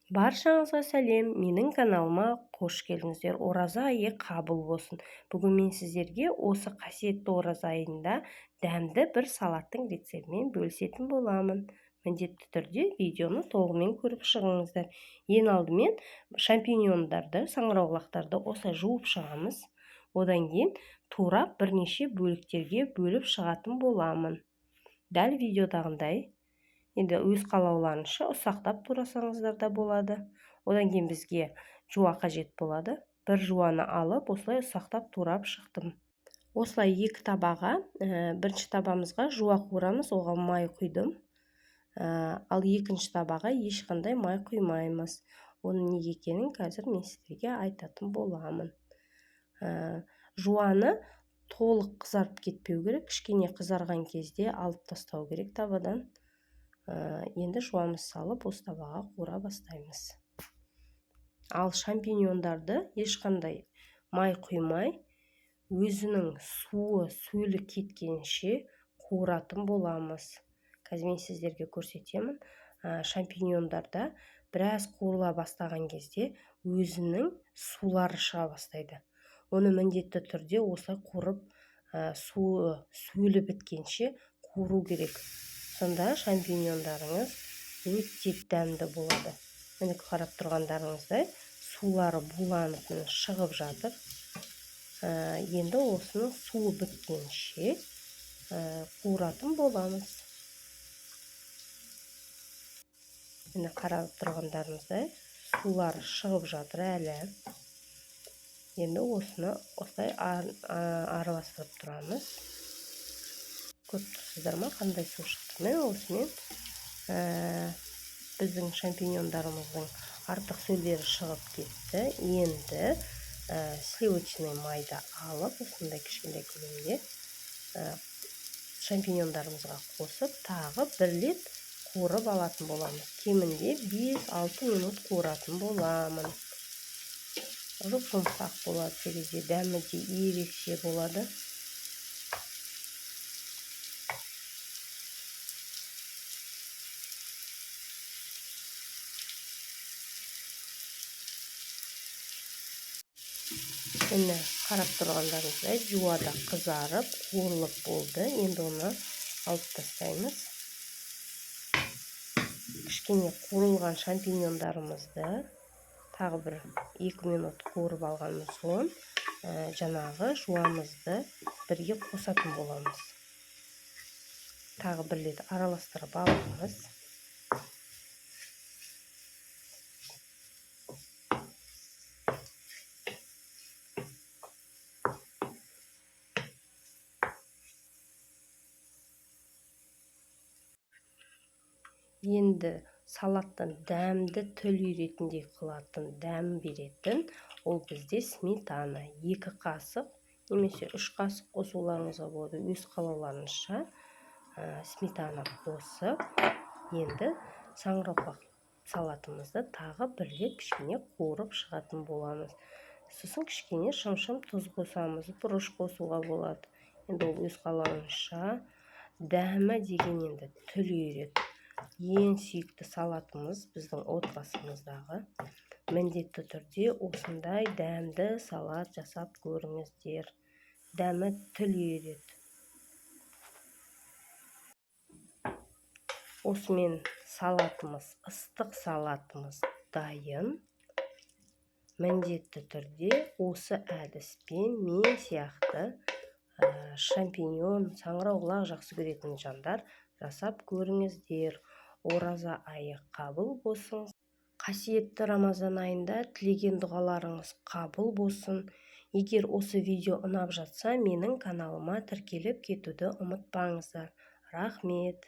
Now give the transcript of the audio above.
Баршаңызға сәлем, менің каналыма қош келдіңіздер. Ораза айы қабыл болсын. Бүгін мен сіздерге осы қасиетті ораза айында дәмді бір салаттың рецептімен бөлісетін боламын. Міндетті түрде видеоны толығымен көріп шығыңыздар. Ең алдымен шампиньондарды, саңырауқұлақтарды осылай жуып шығамыз. Одан кейін турап бірнеше бөліктерге бөліп шығатын боламын. Дәл видеодағындай. Енді өз қалауларынша ұсақтап турасаңыздар да болады. Одан кейін бізге жуа қажет болады. Бір жуаны алып, осылай ұсақтап турап шықтым. Осылай екі табаға, бірінші табамызға жуа қуырамыз, оған май құйдым. Ал екінші табаға ешқандай май құймаймыз. Оның неге екенін қазір мен сіздерге айтатын боламын. Жуаны толық қызарып кетпеу керек, кішкене қызарған кезде алып тастау керек табадан. Енді жуамыз салып, осы табаға қуыра бастаймыз. Ал шампиньондарды ешқандай май құймай, өзінің сөлі кеткенше қуыратын боламыз. Қазір мен сіздерге көрсетемін. Шампиньондарда біраз қуырыла бастаған кезде өзінің сулары шыға бастайды. Оны міндетті түрде осылай қуырып, сөлі біткенше қуыру керек. Сонда шампиньондарыңыз өте дәмді болады. Міне қарап тұрғандарыңыздай сулары буланып шығып жатыр. Енді осының суы біткенше қуыратын боламыз. Міне қарап тұрғандарыңыздай сулары шығып жатыр әлі. Енді осыны осылай араластырып тұрамыз. Көріп тұрсыздар ма, қандай су шықты? Міне осымен біздің шампиньондарымыздың артық сөлдері шығып кетті. Енді сливочный майды алып, осындай кішкентай көлемде шампиньондарымызға қосып, тағы бір рет қуырып алатын боламыз. Кемінде 5-6 минут қуыратын боламын. Жұмсақ болады, терезе дәмі де ерекше болады. Міне қарап тұрғандарыңыздай жуада қызарып, қуырылып болды. Енді оны алып тастаймыз. Кішкене қуырылған шампиньондарымызды тағы бір 2 минут қуырып алғанымыз соң жаңағы жуамызды бірге қосатын боламыз. Тағы бір рет араластырып аламыз. Енді салаттың дәмді түл үйретіндей қылатын, дәм беретін, ол бізде сметана. 2 қасық немесе 3 қасық қосуларыңызға болады. Өз қалауларыңызша сметана қосып, енді саңырауқұлақ салатымызды тағы бір рет кішкене қуырып шығатын боламыз. Сосын кішкене шым-шым тұз қосамыз, бұрыш қосуға болады. Енді ол өз қалауынша дәмі деген енді түл үйрет. Ең сүйікті салатымыз біздің отбасымыздағы. Міндетті түрде осындай дәмді салат жасап көріңіздер. Дәмі түл үйрет. Осымен салатымыз, ыстық салатымыз дайын. Міндетті түрде осы әдіспен мен сияқты шампиньон, саңырауқұлақ жақсы көретін жандар жасап көріңіздер. Ораза айы қабыл болсын. Қасиетті Рамазан айында тілеген дұғаларыңыз қабыл болсын. Егер осы видео ұнап жатса, менің каналыма тіркеліп кетуді ұмытпаңыздар. Рахмет.